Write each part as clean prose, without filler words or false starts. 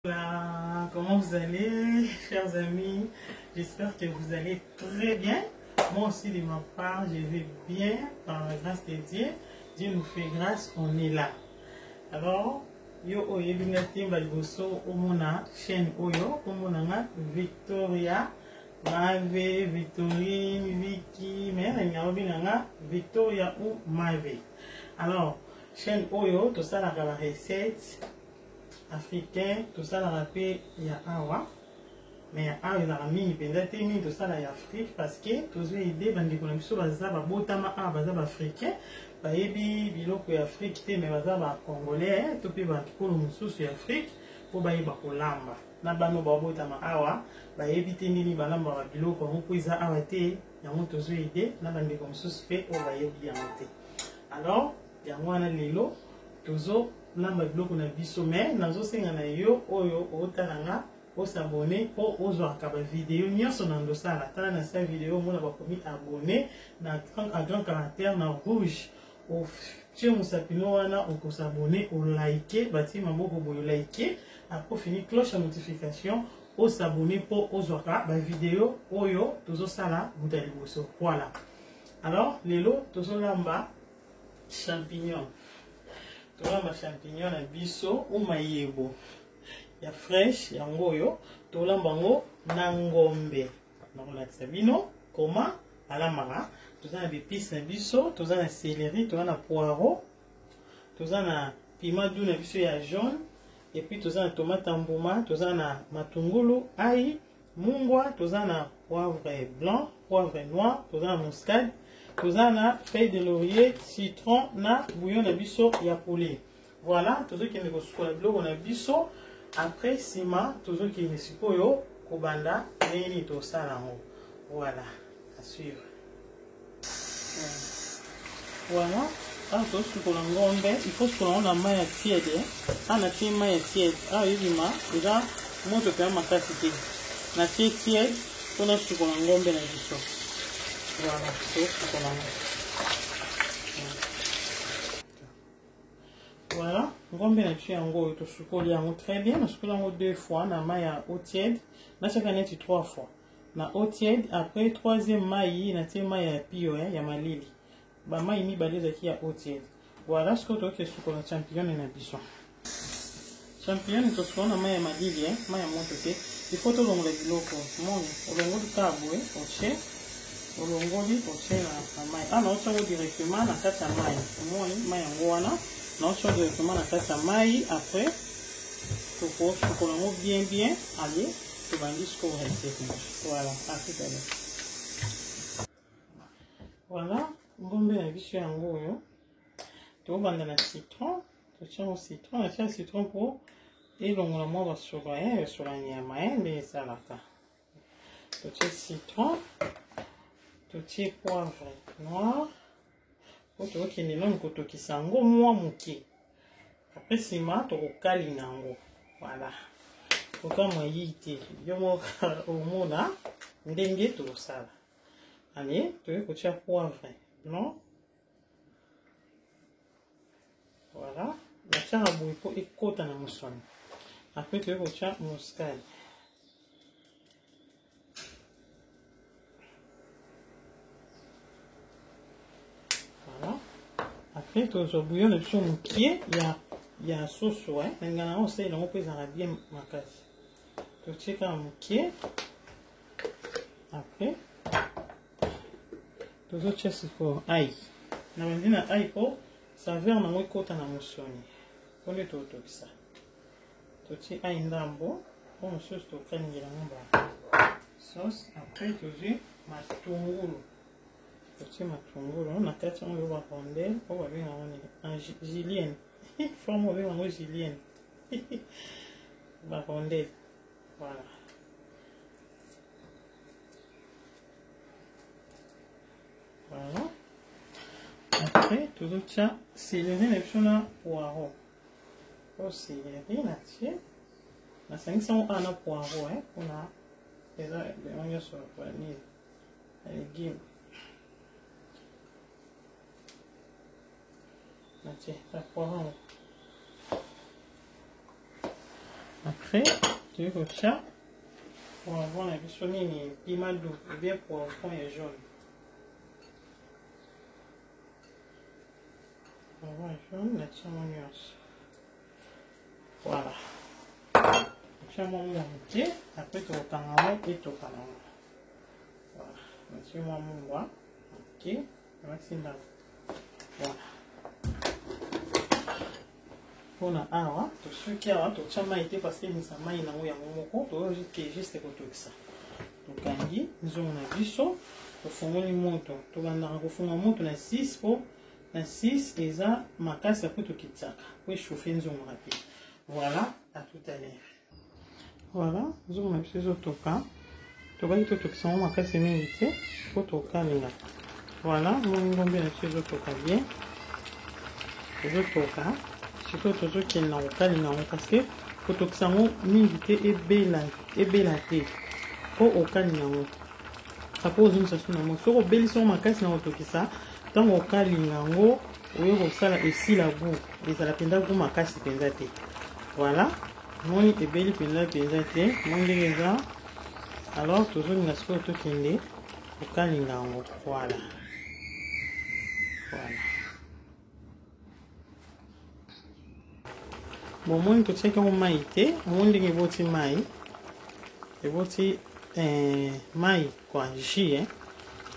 Voilà, comment vous allez, chers amis? J'espère que vous allez très bien. Moi aussi, de ma part, je vais bien, par la grâce de Dieu. Dieu nous fait grâce, on est là. Alors, yo oye bingati mbaliboso omona chaîne oyo omona Victoria Mave, Victorine, Vicky, mais Victoria ou Mave. Alors, chaîne oyo, tout ça, la recette africain, tout ça la rappel il y a awa mais awa il a mis pendant tout ça la Afrique parce que tous les idées bandi qu'on a sur baza ba botama a baza ba africain ba yebi biloko ya Afrique te mais baza ba congolais to pe ba kolo mususu ya Afrique po ba yeba kolamba na bano ba botama awa ba yebi te nini balamba ba biloko ngo iza awa te ya moto zo idée na bandi ko mususu pe o ba yebi ya mote. Alors yango wana lelo tozo lamba biloko na biso mais nazo senga na yo oyo otalanga osabone po ozwaka ba video nyonso na ndosala tala na sa video mona ba komi abonné na grand caractère na rouge o tie musapino wana o s'abonner o liker bati maboko boyo liker après fini cloche à notification o s'abonner po ozwaka ba video oyo tozo sala mutali boso. Voilà, alors lelo tozo lamba champignon. Tolamba champignon na biso ou mayebo ya fresh ya ngoyo tolamba ngo na ngombe na kolakisa bino comment alamaka toza na épices na biso toza na céleri toza na poireau toza na piment doux na biso ya jaune et puis toza na tomate mbuma toza na matungulu ail mungwa toza na poivre blanc poivre noir toza na muscade toza na feuille de laurier citron na bouillon na biso ya poulet. Voilà, tout ce qui est kosukola biloko na biso après sima tout ce qui est sikoyo kobanda nini to sala ngo. Voilà, à suivre. Voilà, ah to sukola ngombe il faut sukola na mayi tiède ana ti mayi tiède ah yima déjà moto pe makasi te na ti tiède pona sukola ngombe na biso. Voilà, to sukola ngo. Voilà, ngombe na tu yango to sukoli yango très bien, na sukoli yango 2 fois na mayi ya eau tiède, na chaque année 3 fois. Na eau tiède après troisième mayi na tie mayi ya pio ya malili. Ba mayi mibale za ki ya eau tiède. Voilà ce que to ke sukola champignon na biso. Champignon to sukola na mayi ya malili mayi ya moto te. Il faut to longola biloko. Moni, olongoli kabwe, oche. Olongoli oche na mayi. Ah na ocha directement na kati ya mayi. Moni, mayi yango wana. Non, je vais directement la tête à maille. Après, il faut que bien, bien. Allez, tu vas dire ce qu'on va essayer. Voilà, à tout à l'heure. Voilà, on va bien visser en gros. Tu vas prendre le citron. Tu tiens au citron. Tu tiens le citron pour. Et donc, on va sur la niama. Mais ça là. Tu tiens le citron. Tu tiens poivre noir. Tu vois qu'il y a un peu de sango moi muki. Après sima to kokali nango. Voilà. Koka moyite. Yo mo omona ndenge to sala. Allez, tu veux kotia poivre blanc. Voilà. La chara boui po ekota na musoni. Après tu veux kotia muscade. Après, tu as bouillon de son pied, il y a sauce, ouais. Maintenant, on sait, on peut en bien ma casse. Tu checkes un pied. Après, tu as checké pour ail. Na mandina ail pour ça vient na moi côté na mosoni. Pour le tout ça. Tu checkes ail ndambo, pour une sauce tu prends la ngamba. Sauce, après tu as matungulu. Tu matungulu na kati on va rondelle on va bien en julienne forme on va en julienne la rondelle. Voilà, voilà. Après tout ça céleri na biso na poireau o céleri na tie na 500 ana poireau on a déjà on y a sur vanille légumes. Tiens, la poireau. Après, tu veux que ça, pour avoir la vision nini, piment doux, ou bien poivron et jaune. Poivron et jaune, la nuance. Voilà. Tu as mon entier, après tu vas et tu vas voilà. Monsieur moi mon bois. Ok. Maximum. Voilà. On a awa, to soki awa to tia mai te parce que misa mai na ya moko to juste ko to ça. To kangi nzongo na biso to fongoli moto to banda ko fonga moto na 6 po na 6 eza makasi après to kitsaka po chauffer nzongo rapide. Voilà, à tout à l'heure. Voilà, nzongo na biso to ka to ba to to kisa makasi mingi te po to kalinga. Voilà, mon ngombe na biso to ka bien. Je to ka surtout toujours qu'il n'a pas les noms parce que pour que ça mon invité est belle pour aucun numéro ça pose une station dans mon sur au bel son ma casse na auto qui ça tant au kalingango oui au sala ici la boue et à la penda pour ma casse pendate voilà mon est belle pendate mon déjà alors toujours une aspect auto qui est au kalingango voilà voilà. Bon, moi, je sais que mon maïté, mon dingue voti maï, et voti maï quoi, J, hein,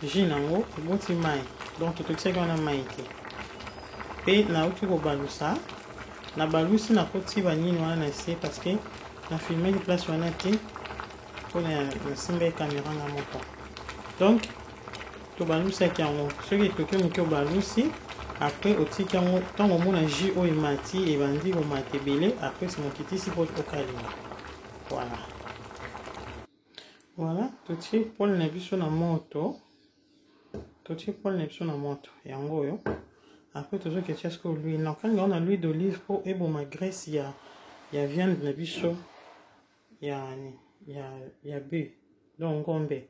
J nango, et voti maï. Donc, tu sais qu'on a maïté. Et na uti ko balusa, na balusi na koti vanini wana na essayer parce que na filmer les places wana te, pour na simba caméra na moto. Donc, to balusa ki yango, ce qui est que mo balusi. Après, au tic, tant au moins, J O et Mati et Bandi au Matébélé. Après, c'est mon petit ici pour le caler. Voilà. Voilà. Tout de suite, pour le nébus sur la moto. Tout de suite, pour le nébus sur la moto. Et en gros, après, toujours que tu as ce que lui. Non, quand on a l'huile d'olive pour et bon, ma graisse, il y a viande de nébus sur. Il y a bu. Donc, on bé.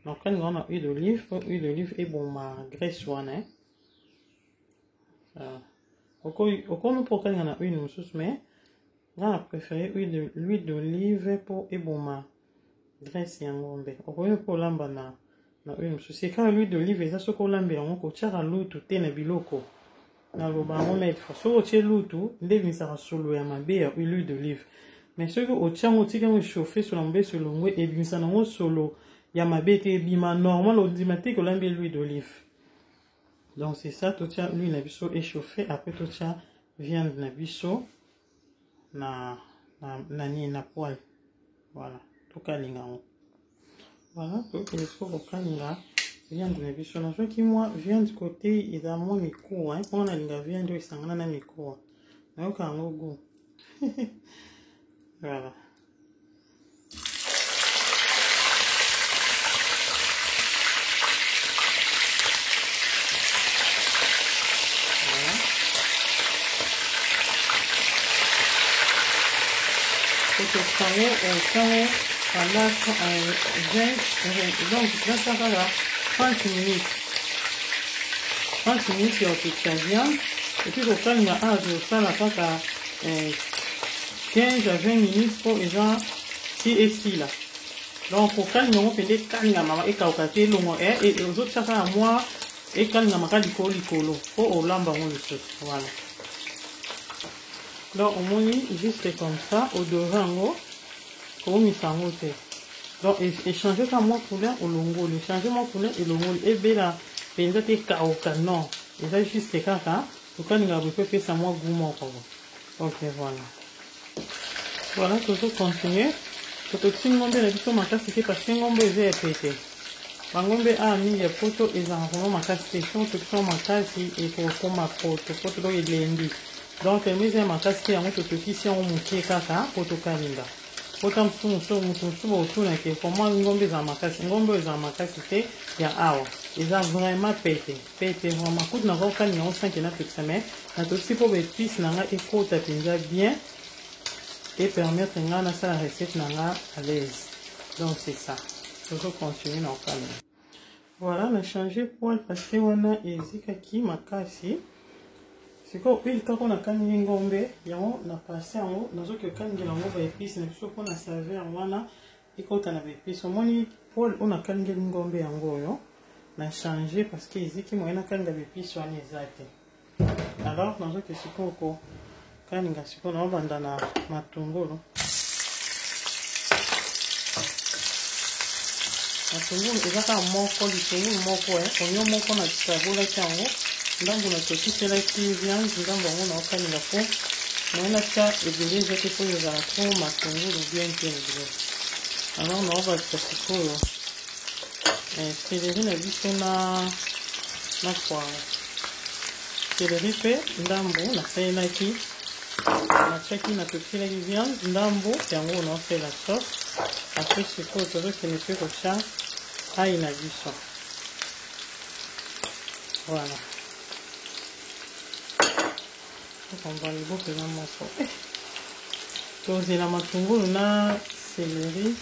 Donc, quand on a huile d'olive et bon, ma graisse, hein. Au cas pour qu'il y en a une mais on a préféré l'huile d'olive pour eboma graisse ya ngombe au cas pour lamba na une c'est quand l'huile d'olive est ce qu'on lambe on ko tchara lutu te na biloko na loba on met so o tche lutu ndebi sa solo ya mabe ya l'huile d'olive mais ce que o tchango tika mo chauffer sur l'ambé sur l'ongwe et bimisa na solo ya mabe te bima normal o dimate ko lambe l'huile d'olive. Donc c'est ça, tout ça, l'huile nabiso échauffée, après tout ça, viande nabiso, na poêle. Voilà, tout cas l'ingao. Voilà, tout que les choses au kalinga, viande nabiso. Na qui moi, viande côté, il a moins micro, hein, on a l'inga viande, il s'en a na micro. Na yo ka goût. Voilà. Pendant 20, donc 30 minutes. 30 minutes, il y a toute viande. Et puis, au il y a ça, la pâte à 15 à 20 minutes pour les gens ci et ci là. Donc, au cas, nous avons fait des maman et kaukate longo et aux autres, ça à moi et quand nous avons dit colo pour au lamba on le voilà. Donc, au moins, juste comme ça, au devant, comme il s'en va. Donc, échanger comme moi couleur au longo, changer mon couleur et longo, et bien là, penza te kauka, non. Et ça, juste caca, pour quand nous avons fait ça, moi, goût, ok, voilà. Voilà, toujours continuer. Pour que si ngombe la biso makasi ke parce que ngombe est pété. Ngombe a mis les poteaux et en makasi, sont tout makasi et pour comme poto do elendi. Donc, mise en makasi ya moto tokisi en mukie kaka poto kalinga. Poto msumu autour na ke comment ngombe za makasi te ya awa. Ils ont vraiment pété vraiment. Coup na ko kani on sent que na fixe mais na tosi po betis na nga ekota penza bien et permettre nga na la recette na nga à l'aise. Donc c'est ça. Toujours continuer na kani. Voilà, on a changé poêle parce que on a ezika ki makasi. siko huile kaka na kangi ngombe yango na passe yango nazoki kangi yango ba épices na biso pona servir wana ikota na ba épices omoni Paul on a kangi ngombe yango yo na changer parce que eziki moyena kanga ba épices wana ezate alors nazoki siko ko kaninga siko na banda na matungulu eza kaka moko litungulu moko onyo moko na kisabola yango ndambo na tokiselaki viande ndambo yango naokaninga po moyena tia ebele ezaki po ezala po matungulu bien te ebele alors naobakisa sikoyo seleri na biso na poire seleri mpe ndambo nasalelaki natiaki na tokiselaki viande ndambo yango naosala sauce apres sikoyo tozokende mpe kotia ai na biso voilà on liboko eza moko tozela matungulu na seleri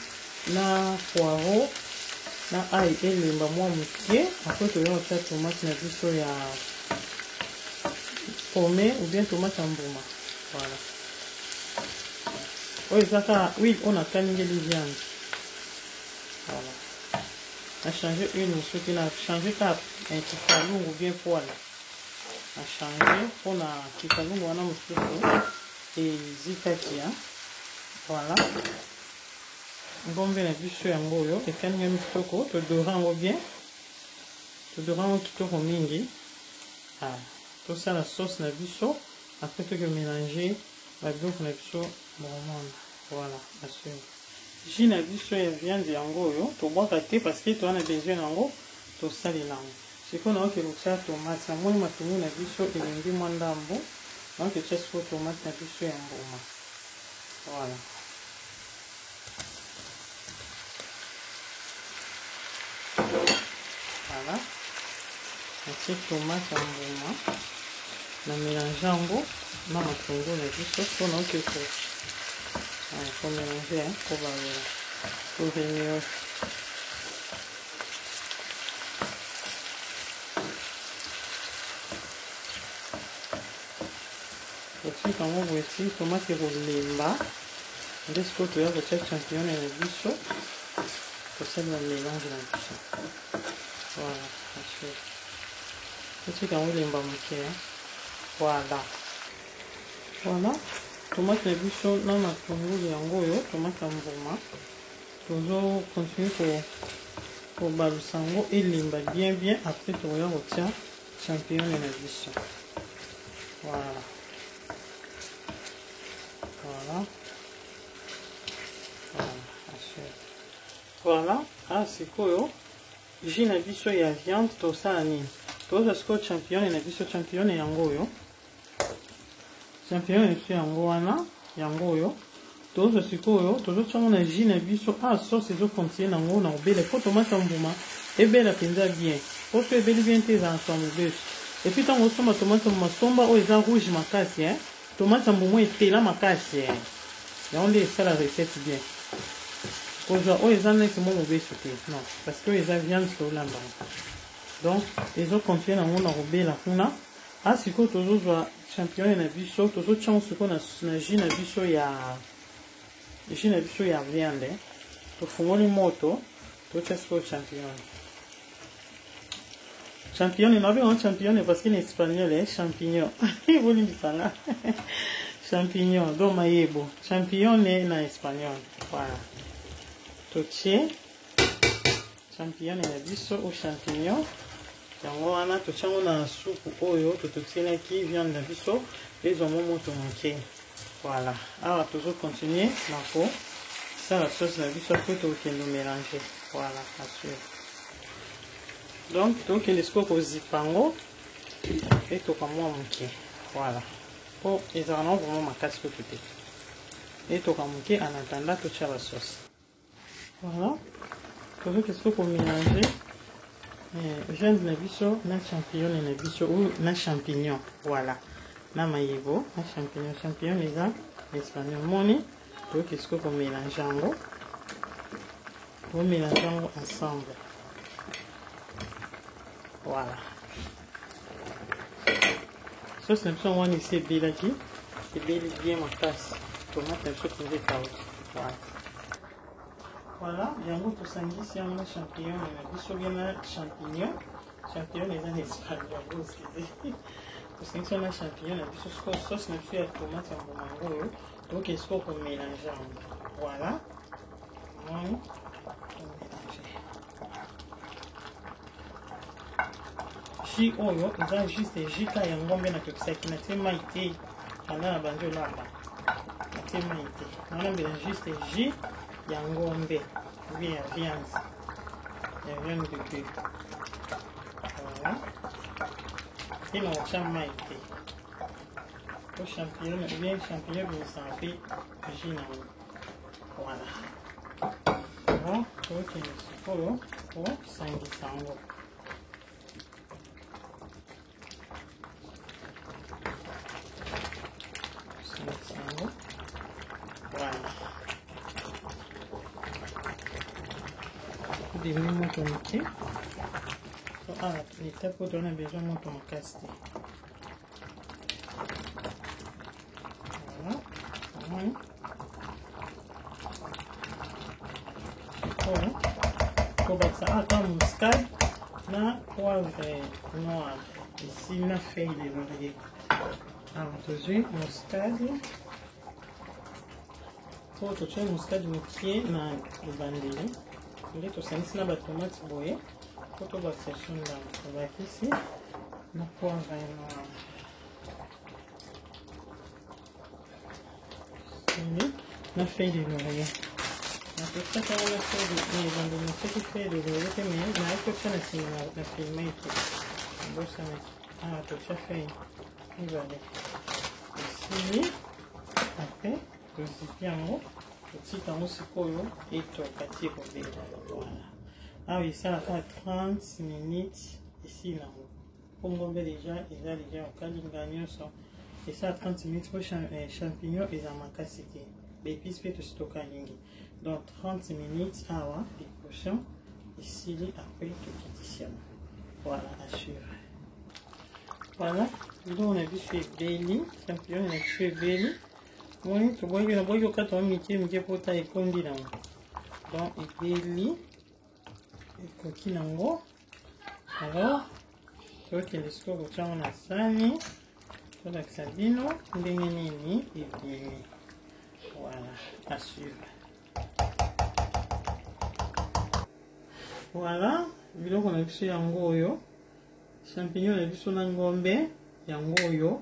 na poiro na ai elemba mwa mokie apres toza kotia tomate na biso ya pome ou bien tomate ya mbuma voilà oyo ezaka huile oyo nakalingeli viande voilà na changer huile mosuki na changer kaka kikalungu bien poile na changer mpona kikalungu wana mosusu ezikaki ya voilà ngombe na biso yango oyo ekaningami kitoko todora yango bien todora yango kitoko mingi tosala sauce na biso après toke mélanger babiloko na biso bomona voilà assure jus na biso ya viande yango oyo tobwaka te parce que toza na besoin yango tosalela yango sikoyo naoke kotia tomate namoni matungulu na biso elengi mwa ndambo naoke tia sikoyo tomate na biso ya mbuma voilà voilà natie tomate ya mbuma na mélange yango na matungulu na biso mpo naoke ko mélanger po balola po réunion kotika yango boye ti tomate kolemba nde sikoyo toya kotia champignon na biso kosalela mélange na biso voilà kotika yango elemba moke voilà voilà tomate na biso na matungulu yango oyo tomate ya mbuma tozo continue kobalusa yango elemba bien après tokoya kotia champignon na biso voilà voilà sikoyo jus na biso ya viande tosala nini toza sikoyo champignon na biso champignon yango oyo champignon na biso yango wana yango oyo toza sikoyo tozotiango na jus na biso sauce ezokontinue nango na obela po tomate ya mbuma ebela mpenza bien po so ebeli bien te ezala to mobeso epuis ntango osomba tomate ya mbuma somba oyo eza rouge makasi tomate ya mbuma etela makasi yango nde esala recette bien kozwa oyo eza neti mwa mobeso te non parce que oyo eza viande solamba donc ezokontinue nango na kobela kuna sikoyo tozozwa champignon na biso tozotiango sikoyo na jus na biso ya viande tofungoli moto totia sikoyo champignon nabi yango champignon parce que na espagnol champignon bolimbisanga champignon do mayebo champignon na espagnol voilà totie champignon na biso o champignon yango wana totiango na supu oyo tototielaki viande na biso ezwa mwa moto moke voilà awa tozocontinue na kosala sauce na biso po tokende mélanger voilà assure donc tokende sikoyo kozipa yango etoka mwa moke voilà po ezala nango vraimen makasi kutu te etoka moke en attendant totia la sauce voilà tozoke sikoyo komélanger viande na biso na champignon na biso ou na champignon voilà na mayebo na champignon eza espagnol moni toyoki sikoyo komélange yango ensemble voilà sauce na biso wana esi ebelaki ebeli bien makasi tomate na biso mpenza ekauki voilà yango tosangisi yango na champignon na biso bien na champignon eza na espagne yango oskize tosangisi yango na champignon na biso sikoyo sauce na biso ya tomate ya mbuma yango oyo tokoki sikoyo komélange yango voilà jus oyo eza juste jus ka ya ngombe natokisaki natie mai te banda na bandi olamba natie mai te naolambela juste jus ya ngombe bien ya viande de bœuf voilà et na otya mai te po champignon bien champignon bimisaka mpe jus nango voilà bon tokende sikoyo kosangisa yango demi moto moke l'étape oyo tona besoin moto makasi te voilà kobakisa ata muscade na poivre noir ici na feuille de laurier awa tozwi muscade po totya muscade mokie na ebandeli nde tosangisi na batomate boye po tobakisa so ndambo tobakisi na poivre noir na feuille de laurier nakosaka yango na ebandeli nasoki feuille de laurier te me naye kotya na nsima na filma ete bosana awa totya feuille mibale esili apres tozipi yango totika yango sikoyo etoka ti ekobela voilà awa esalaka 30 minutes esili nango po ngombe deja eza deja okalinga nyonso esala 30 minutes po champignon eza makasi te baépice mpe tosi tokalingi donc 30 minutes awa lipotion esili apres tokitisi yango voilà à suivre voilà biloko na biso ebeli champignon na biso ebeli moni toboki okata wa mike mike po ta ekondi nango donc ebeli ekoki nango alors tokende sikoyo kotya yango na sani tolakisa bino ndenge nini ebimi voilà à suivre voilà biloko na biso yango oyo champignon na biso na ngombe yango oyo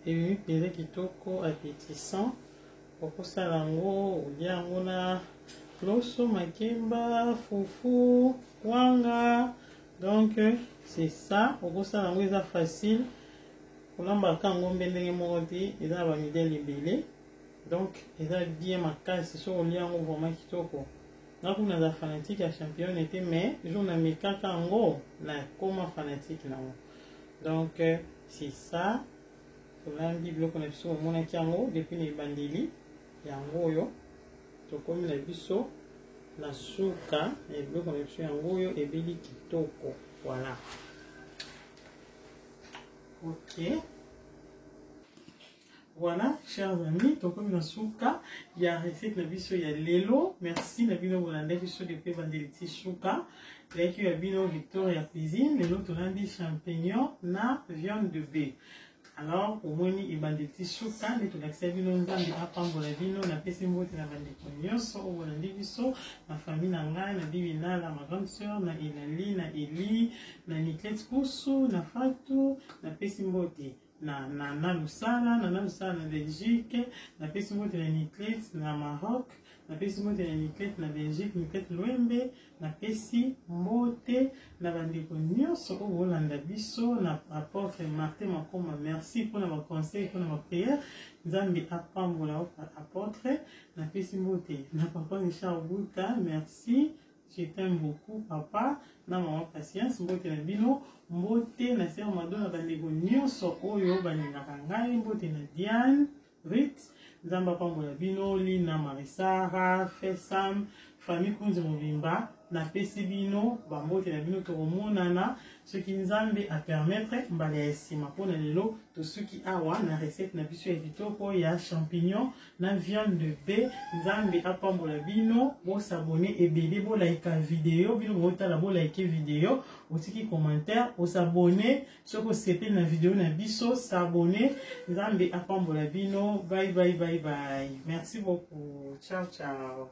ebimi mpenza kitoko appétissant okosala yango olia yango na loso makemba fufu kwanga donc c'est ça okosala yango eza facile kolambaka ngombe ndenge moko te eza na bamidele ebele donc eza bien makasi so olia yango vraiment kitoko nakuna naza fanatique ya champignon ete mais jour namekaka yango nakoma fanatique nango donc c'est ça tolambi biloko na biso omonaki yango depuis na ebandeli yango oyo tokomi na biso na suka na biloko na biso yango oyo ebeli kitoko voilà ok voilà chers amis tokomi na suka ya recette na biso ya lelo merci na bino bolanda biso depuis ebandeli ti suka ezalaki ya bino Victoria Cuisine lelo tolandi champignon na viande de bœuf alors omoni ebandeli ti suka nde tolakisa bino nzambe apambola bino napesi mbote na bandeko nyonso oyo bolandi biso na famille na ngai na bibina na ma grande sœur na Elali na Eli na Niklete Kusu na Fatou napesi mbote na Lusala na Belgique napesi mbote na Niklete na Maroc napesi mbote na Niklete na Belgique Niklete Lwembe napesi mbote na bandeko nyonso oyo bolanda biso na apôtre Martin Makoma merci mpona baconseil mpona bapriere nzambe apambola apôtre napesi mbote na papa Richard Buta merci je t'aime beaucoup papa na maman patience mbote na bino mbote na sœur Mado na bandeko nyonso oyo balingaka ngai mbote na Diane Rit nzambe apambola bino Lina Marisara Fesam famille Kunzi Mobimba na pesi bino bambote na bino tokomonana soki nzambe a permettre mbala ya sima mpona lelo tosuki awa na recette na biso ya kitoko ya champignon na viande de bœuf. Nzambe apambola bino bosabone ebele bolaika video bino botala bolaike video otiki commentaire osabone soki osepeli na video na biso sabone. Nzambe apambola bino. Bye bye bye bye. Merci beaucoup. Ciao ciao.